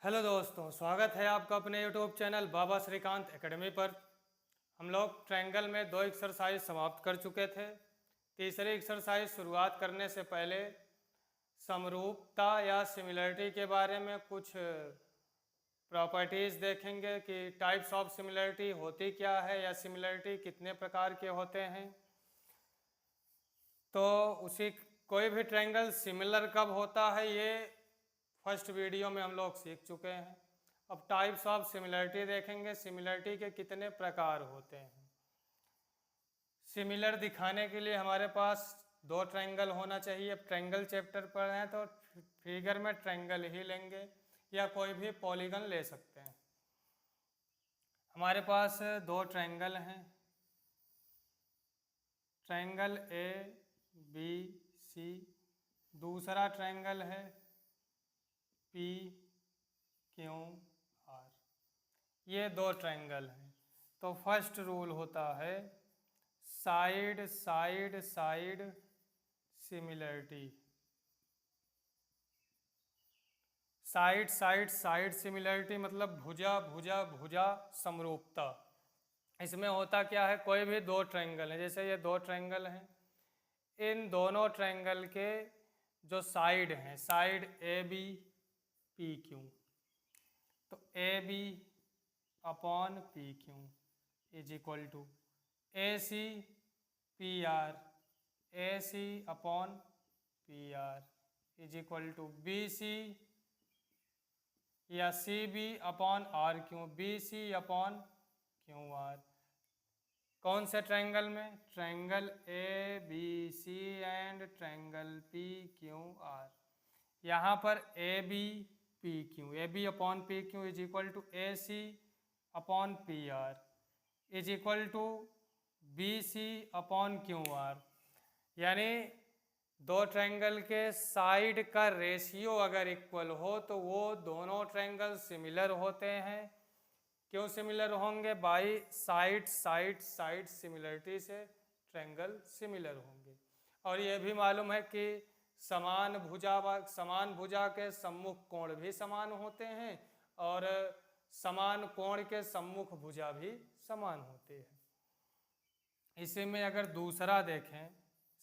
Hello दोस्तों, स्वागत है आपका अपने यूट्यूब चैनल बाबा श्रीकांत एकेडमी पर। हम लोग ट्रायंगल में 2 एक्सरसाइज समाप्त कर चुके थे। तीसरी एक्सरसाइज शुरुआत करने से पहले समरूपता या सिमिलरिटी के बारे में कुछ प्रॉपर्टीज़ देखेंगे कि टाइप्स ऑफ सिमिलरिटी होती क्या है या सिमिलरिटी कितने प्रकार के होते हैं। तो उसी कोई भी ट्रायंगल सिमिलर कब होता है ये फर्स्ट वीडियो में हम लोग सीख चुके हैं। अब टाइप्स ऑफ सिमिलरिटी देखेंगे, सिमिलरिटी के कितने प्रकार होते हैं। सिमिलर दिखाने के लिए हमारे पास 2 ट्रायंगल होना चाहिए। अब ट्रायंगल चैप्टर पर हैं तो फिगर में ट्रायंगल ही लेंगे या कोई भी पॉलीगन ले सकते हैं। हमारे पास 2 ट्रायंगल हैं, ट्रायंगल ए बी सी, दूसरा ट्रायंगल है पी क्यू आर। ये 2 ट्रायंगल हैं। तो फर्स्ट रूल होता है side side side similarity. Side side side similarity मतलब भुजा भुजा भुजा समरूपता। इसमें होता क्या है, कोई भी 2 ट्रायंगल हैं, जैसे ये 2 ट्रायंगल हैं, इन दोनों ट्रायंगल के जो साइड हैं, side A B P Q, तो A B upon P Q is equal to A C P R, A C upon P R is equal to B C या C B upon R Q, B C upon Q R. कौन से triangle में? Triangle A B C and triangle P Q R. यहाँ पर A B P Q, A B upon P Q is equal to A C upon P R is equal to B C upon Q R. यानी 2 triangle के side का ratio अगर equal हो तो वो दोनों ट्रायंगल सिमिलर होते हैं। क्यों सिमिलर होंगे? By side side side similarity से ट्रायंगल सिमिलर होंगे। और ये भी मालूम है कि समान भुजा के सम्मुख कोण भी समान होते हैं और समान कोण के सम्मुख भुजा भी समान होते हैं। इसी में अगर दूसरा देखें,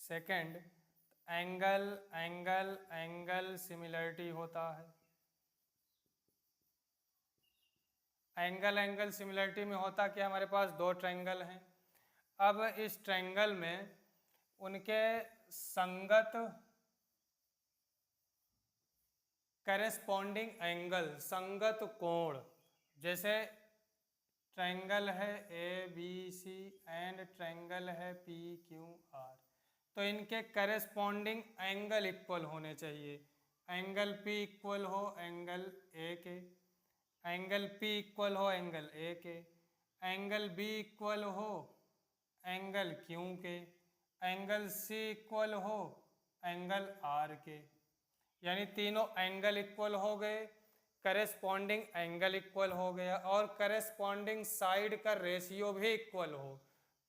second, angle angle angle similarity होता है। एंगल एंगल सिमिलरिटी में होता क्या, हमारे पास 2 ट्रायंगल हैं। अब इस ट्रायंगल में उनके संगत करेस्पॉन्डिंग एंगल, संगत कोण, जैसे ट्रायंगल है A B C and triangle है पी क्यू आर, तो इनके करेस्पॉन्डिंग एंगल इक्वल होने चाहिए। एंगल पी इक्वल हो एंगल ए के, एंगल पी इक्वल हो एंगल ए के, एंगल बी इक्वल हो एंगल क्यू के, एंगल सी इक्वल हो एंगल आर के। यानी तीनों एंगल इक्वल हो गए, करेस्पॉन्डिंग एंगल इक्वल हो गया और करेस्पॉन्डिंग साइड का रेशियो भी इक्वल हो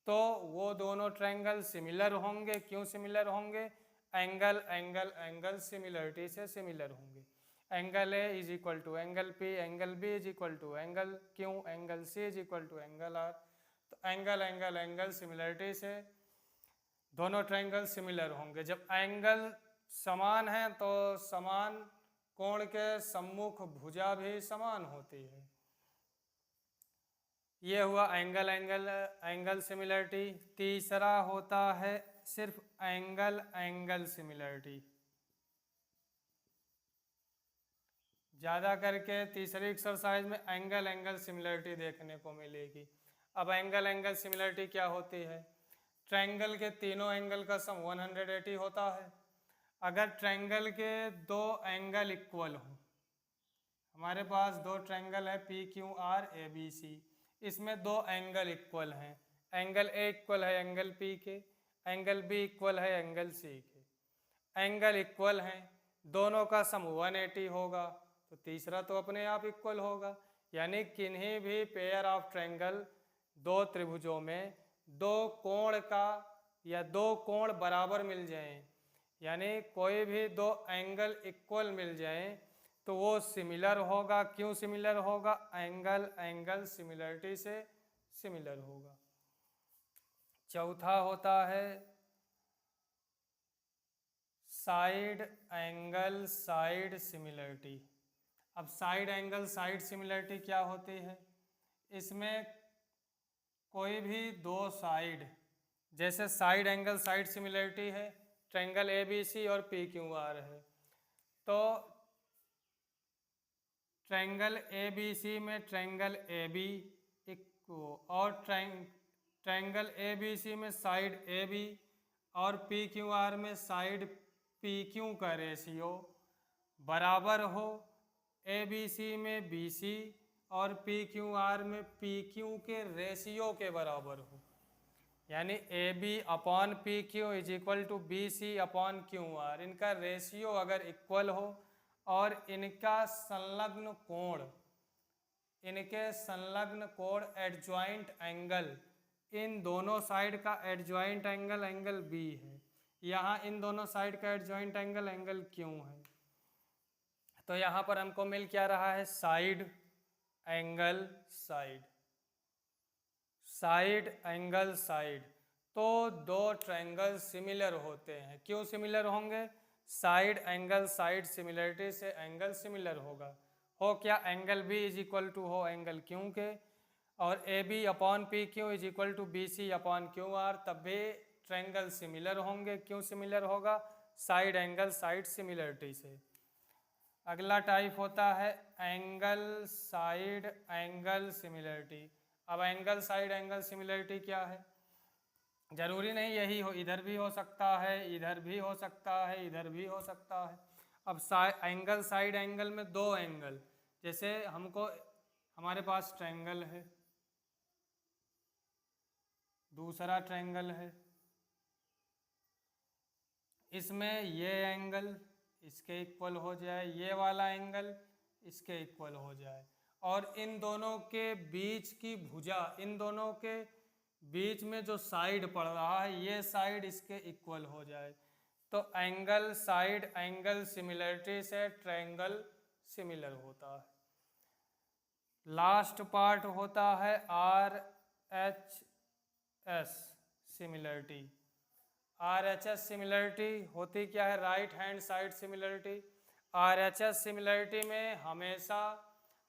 तो वो दोनों ट्रायंगल सिमिलर होंगे। क्यों सिमिलर होंगे? एंगल एंगल एंगल सिमिलरिटी से सिमिलर होंगे। Angle A is equal to angle P, angle B is equal to angle Q, angle C is equal to angle R. तो एंगल एंगल एंगल सिमिलरिटी से दोनों triangle similar होंगे। जब angle समान है तो समान कोण के सम्मुख भुजा भी समान होती है। ये हुआ एंगल एंगल एंगल सिमिलरिटी। तीसरा होता है सिर्फ एंगल एंगल सिमिलरिटी। ज़्यादा करके तीसरी एक्सरसाइज में एंगल एंगल सिमिलरिटी देखने को मिलेगी। अब एंगल एंगल सिमिलरिटी क्या होती है? ट्रायंगल के तीनों एंगल का सम 180 होता है। अगर ट्रायंगल के 2 एंगल इक्वल हों, हमारे पास 2 ट्रायंगल है P Q R A B C, इसमें 2 एंगल इक्वल हैं। एंगल ए इक्वल है एंगल पी के, एंगल बी इक्वल है एंगल सी के। एंगल इक्वल हैं, दोनों का सम 180 होगा तो तीसरा तो अपने आप इक्वल होगा। यानी किन्हीं भी पेयर ऑफ ट्रायंगल, 2 त्रिभुजों में 2 कोण का या 2 कोण बराबर मिल जाएं, यानी कोई भी 2 एंगल इक्वल मिल जाएं तो वो सिमिलर होगा। क्यों सिमिलर होगा? एंगल एंगल सिमिलरिटी से सिमिलर होगा। चौथा होता है साइड एंगल साइड सिमिलरिटी। अब साइड एंगल साइड सिमिलरिटी क्या होती है? इसमें कोई भी दो साइड, जैसे साइड एंगल साइड सिमिलरिटी है, ट्रायंगल ABC और PQR है, तो ट्रायंगल ABC में ट्रायंगल AB और ट्रायंगल ABC में साइड AB और PQR में साइड PQ का रेशियो बराबर हो ABC में BC और PQR में PQ के रेशियो के बराबर हो। यानी AB upon PQ is equal to BC upon QR। इनका रेशियो अगर इक्वल हो और इनके संलग्न कोण एडजॉइंट एंगल, इन दोनों साइड का एडजॉइंट एंगल एंगल B है, यहाँ इन दोनों साइड का एडजॉइंट एंगल एंगल Q है। तो यहाँ पर हमको मिल क्या रहा है? Side angle side, side angle side. तो दो ट्रायंगल सिमिलर होते हैं। क्यों सिमिलर होंगे? साइड एंगल साइड सिमिलरिटी से एंगल सिमिलर होगा। हो क्या? Angle B is equal to हो एंगल Q के, और AB upon PQ is equal to BC upon QR, तब भी ट्रायंगल सिमिलर होंगे। क्यों सिमिलर होगा? साइड एंगल साइड सिमिलरिटी से। अगला टाइप होता है एंगल साइड एंगल सिमिलरिटी। अब एंगल साइड एंगल सिमिलरिटी क्या है? जरूरी नहीं यही हो, इधर भी हो सकता है, इधर भी हो सकता है, इधर भी हो सकता है। अब एंगल साइड एंगल में दो एंगल, जैसे हमारे पास ट्रायंगल है, दूसरा ट्रायंगल है, इसमें ये एंगल इसके इक्वल हो जाए, ये वाला एंगल इसके इक्वल हो जाए, और इन दोनों के बीच की भुजा, इन दोनों के बीच में जो साइड पड़ रहा है ये साइड इसके इक्वल हो जाए, तो एंगल साइड एंगल सिमिलरिटी से ट्रायंगल सिमिलर होता है। लास्ट पार्ट होता है RHS सिमिलरिटी। RHS सिमिलरिटी होती क्या है? Right hand side similarity. RHS similarity में हमेशा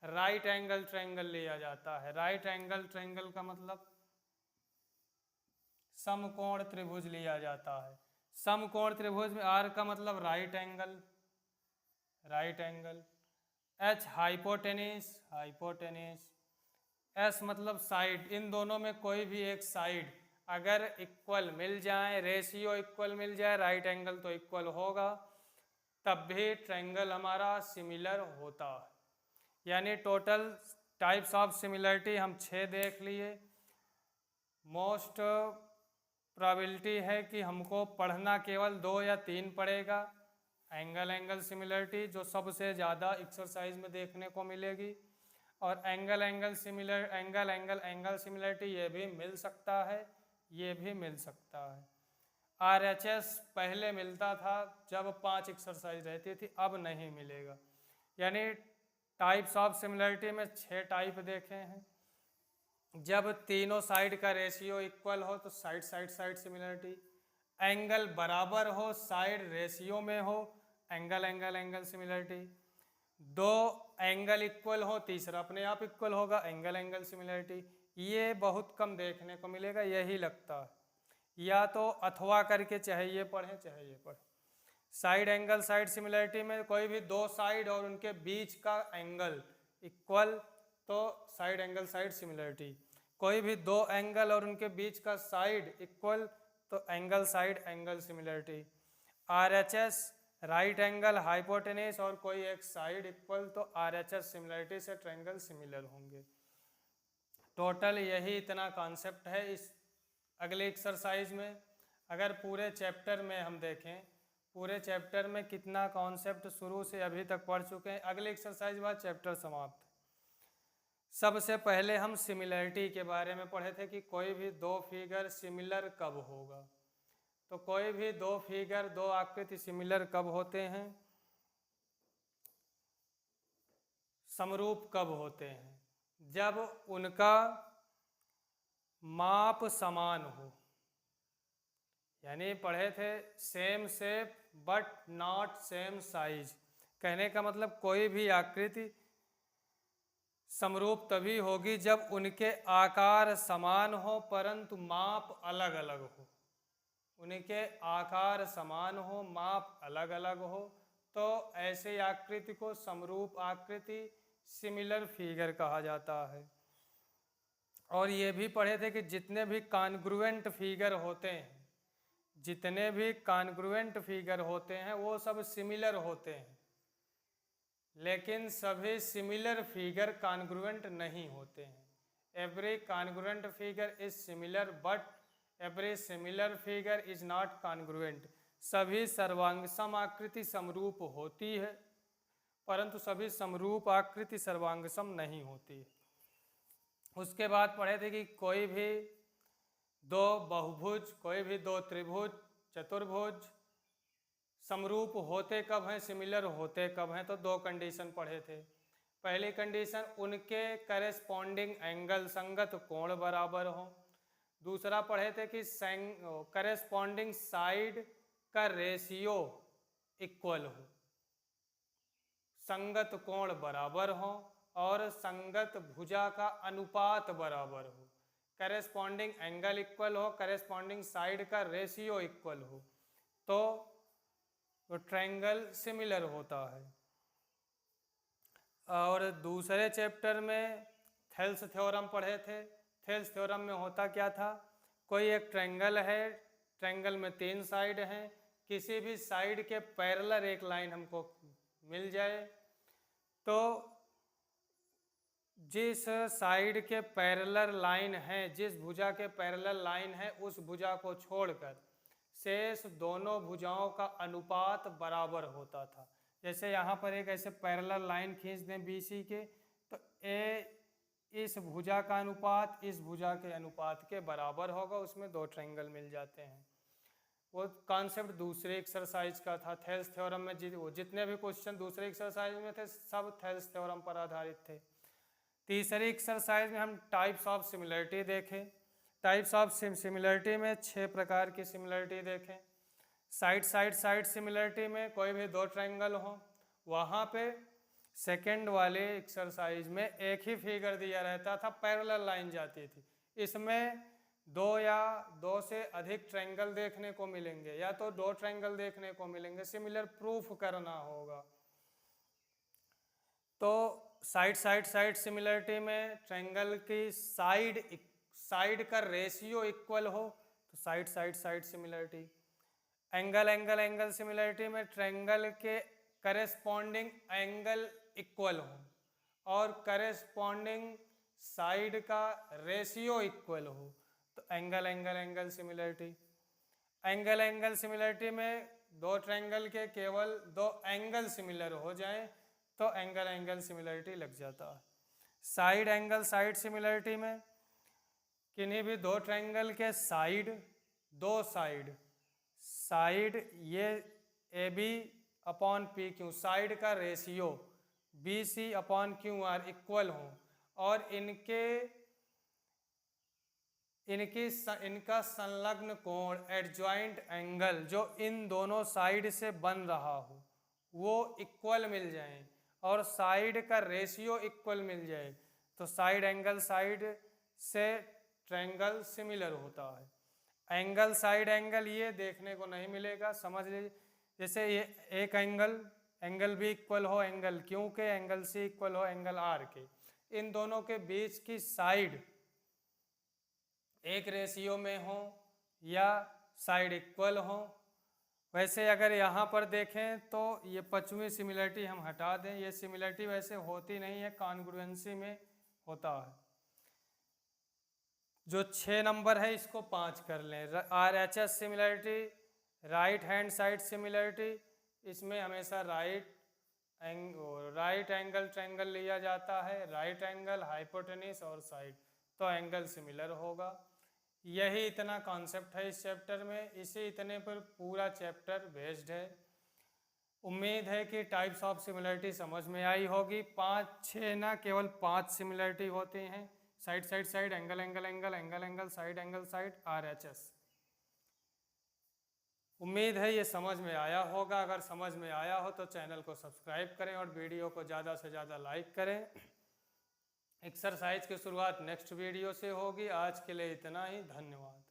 राइट एंगल ट्रायंगल लिया जाता है। राइट एंगल ट्रायंगल का मतलब समकोण त्रिभुज लिया जाता है। समकोण त्रिभुज में R का मतलब right angle, right angle, H hypotenuse, hypotenuse, S मतलब साइड। इन दोनों में कोई भी एक साइड अगर इक्वल मिल जाए, रेशियो इक्वल मिल जाए, राइट एंगल तो इक्वल होगा, तब भी ट्रायंगल हमारा सिमिलर होता है। यानी टोटल टाइप्स ऑफ सिमिलरिटी हम 6 देख लिए। मोस्ट प्रोबेबिलिटी है कि हमको पढ़ना केवल 2 या 3 पड़ेगा। एंगल एंगल सिमिलरिटी जो सबसे ज़्यादा एक्सरसाइज में देखने को मिलेगी, और एंगल एंगल सिमिलरिटी ये भी मिल सकता है, ये भी मिल सकता है। RHS पहले मिलता था जब 5 एक्सरसाइज रहती थी, अब नहीं मिलेगा। यानी टाइप्स ऑफ सिमिलरिटी में 6 टाइप देखे हैं। जब तीनों साइड का रेशियो इक्वल हो तो side side side similarity, angle बराबर हो, साइड रेशियो में हो, एंगल एंगल एंगल सिमिलरिटी, दो एंगल इक्वल हो, तीसरा अपने आप इक्वल होगा, एंगल एंगल सिमिलरिटी। ये बहुत कम देखने को मिलेगा, यही लगता है। या तो अथवा करके चाहे ये पढ़ें चाहे ये पढ़ें। साइड एंगल साइड सिमिलरिटी में कोई भी दो साइड और उनके बीच का एंगल इक्वल तो साइड एंगल साइड सिमिलरिटी, कोई भी दो एंगल और उनके बीच का साइड इक्वल तो angle side angle similarity. RHS right angle hypotenuse और कोई एक साइड इक्वल तो RHS सिमिलरिटी से ट्रायंगल सिमिलर होंगे। टोटल यही इतना कॉन्सेप्ट है इस अगले एक्सरसाइज में। अगर पूरे चैप्टर में हम देखें, पूरे चैप्टर में कितना कॉन्सेप्ट शुरू से अभी तक पढ़ चुके हैं। अगले एक्सरसाइज बाद चैप्टर समाप्त। सबसे पहले हम सिमिलरिटी के बारे में पढ़े थे कि कोई भी दो फिगर सिमिलर कब होगा। तो कोई भी दो फिगर दो आकृति सिमिलर कब होते हैं? समरूप कब होते हैं? जब उनका माप समान हो, यानी पढ़े थे same shape but not same size. कहने का मतलब कोई भी आकृति समरूप तभी होगी जब उनके आकार समान हो परंतु माप अलग अलग हो। उनके आकार समान हो, माप अलग अलग हो, तो ऐसे आकृति को समरूप आकृति सिमिलर फिगर कहा जाता है। और ये भी पढ़े थे कि जितने भी कॉन्ग्रुएंट फिगर होते हैं, जितने भी कॉन्ग्रुएंट फिगर होते हैं वो सब सिमिलर होते हैं, लेकिन सभी सिमिलर फिगर कॉन्ग्रुएंट नहीं होते हैं। Every congruent figure is similar but every similar figure is not congruent. सभी सर्वांगसम आकृति समरूप होती है परंतु सभी समरूप आकृति सर्वांगसम नहीं होती है। उसके बाद पढ़े थे कि कोई भी दो बहुभुज, कोई भी दो त्रिभुज, चतुर्भुज समरूप होते कब हैं, सिमिलर होते कब हैं? तो दो कंडीशन पढ़े थे। पहली कंडीशन, उनके करेस्पॉन्डिंग एंगल संगत कोण बराबर हो। दूसरा पढ़े थे कि करेस्पॉन्डिंग साइड का रेशियो इक्वल हो, संगत कोण बराबर हो और संगत भुजा का अनुपात बराबर हो। करेस्पॉन्डिंग एंगल इक्वल हो, करेस्पॉन्डिंग साइड का रेशियो इक्वल हो, तो ट्रायंगल सिमिलर होता है। और दूसरे चैप्टर में थेल्स थ्योरम पढ़े थे। थेल्स थ्योरम में होता क्या था, कोई एक ट्रायंगल है, ट्रायंगल में 3 साइड हैं, किसी भी साइड के पैरेलल एक लाइन हमको मिल जाए तो जिस साइड के पैरेलल लाइन है, जिस भुजा के पैरेलल लाइन है, उस भुजा को छोड़कर शेष दोनों भुजाओं का अनुपात बराबर होता था। जैसे यहाँ पर एक ऐसे पैरेलल लाइन खींच दें BC के, तो ए इस भुजा का अनुपात इस भुजा के अनुपात के बराबर होगा, उसमें 2 ट्रायंगल मिल जाते हैं। वो कॉन्सेप्ट दूसरे एक्सरसाइज का था। थेल्स थ्योरम में जितने भी क्वेश्चन दूसरे एक्सरसाइज में थे सब थेल्स थ्योरम पर आधारित थे। तीसरी एक्सरसाइज में हम टाइप्स ऑफ सिमिलरिटी देखें। टाइप्स ऑफ सिमिलरिटी में 6 प्रकार की सिमिलरिटी देखें। साइड सिमिलरिटी में कोई भी 2 ट्रायंगल हो, वहाँ पे सेकेंड वाले एक्सरसाइज में एक ही फिगर दिया रहता था, पैरेलल लाइन जाती थी। इसमें 2 या 2 से अधिक ट्रायंगल देखने को मिलेंगे या तो 2 ट्रायंगल देखने को मिलेंगे, सिमिलर प्रूफ करना होगा। तो साइड सिमिलरिटी में ट्रायंगल की साइड का रेशियो इक्वल हो तो साइड सिमिलरिटी। एंगल सिमिलरिटी में ट्रायंगल के करेस्पॉन्डिंग एंगल इक्वल हो और करेस्पॉन्डिंग साइड का रेशियो इक्वल हो तो एंगल सिमिलरिटी। एंगल सिमिलरिटी में 2 ट्रायंगल के केवल 2 एंगल सिमिलर हो जाएं तो एंगल सिमिलरिटी लग जाता है। साइड सिमिलरिटी में किन्हीं भी 2 ट्रायंगल के दो साइड ये AB अपॉन PQ, साइड का ratio BC upon QR equal हो और इनका संलग्न कोण एडजॉइंट एंगल जो इन दोनों साइड से बन रहा हो वो इक्वल मिल जाए और साइड का रेशियो इक्वल मिल जाए तो साइड से ट्रायंगल सिमिलर होता है। एंगल ये देखने को नहीं मिलेगा, समझ लीजिए। जैसे ये एक एंगल भी इक्वल हो एंगल Q के, एंगल C इक्वल हो एंगल R के, इन दोनों के बीच की साइड एक रेशियो में हो या साइड इक्वल हो। वैसे अगर यहाँ पर देखें तो ये 5वीं सिमिलरिटी हम हटा दें, ये सिमिलरिटी वैसे होती नहीं है, कॉन्ग्रुएंसी में होता है। जो 6 नंबर है इसको 5 कर लें। RHS similarity, right hand side similarity, इसमें हमेशा राइट एंगल ट्रायंगल लिया जाता है, राइट एंगल, हाइपोटेन्यूस और साइड, तो एंगल सिमिलर होगा। यही इतना कॉन्सेप्ट है इस चैप्टर में, इसी इतने पर पूरा चैप्टर बेस्ड है। उम्मीद है कि टाइप्स ऑफ सिमिलरिटी समझ में आई होगी। 5-6 ना, केवल 5 सिमिलरिटी होती हैं। Side side side, angle angle angle, angle angle side, angle side, RHS। उम्मीद है ये समझ में आया होगा। अगर समझ में आया हो तो चैनल को सब्सक्राइब करें और वीडियो को ज़्यादा से ज़्यादा लाइक करें। एक्सरसाइज की शुरुआत नेक्स्ट वीडियो से होगी। आज के लिए इतना ही, धन्यवाद।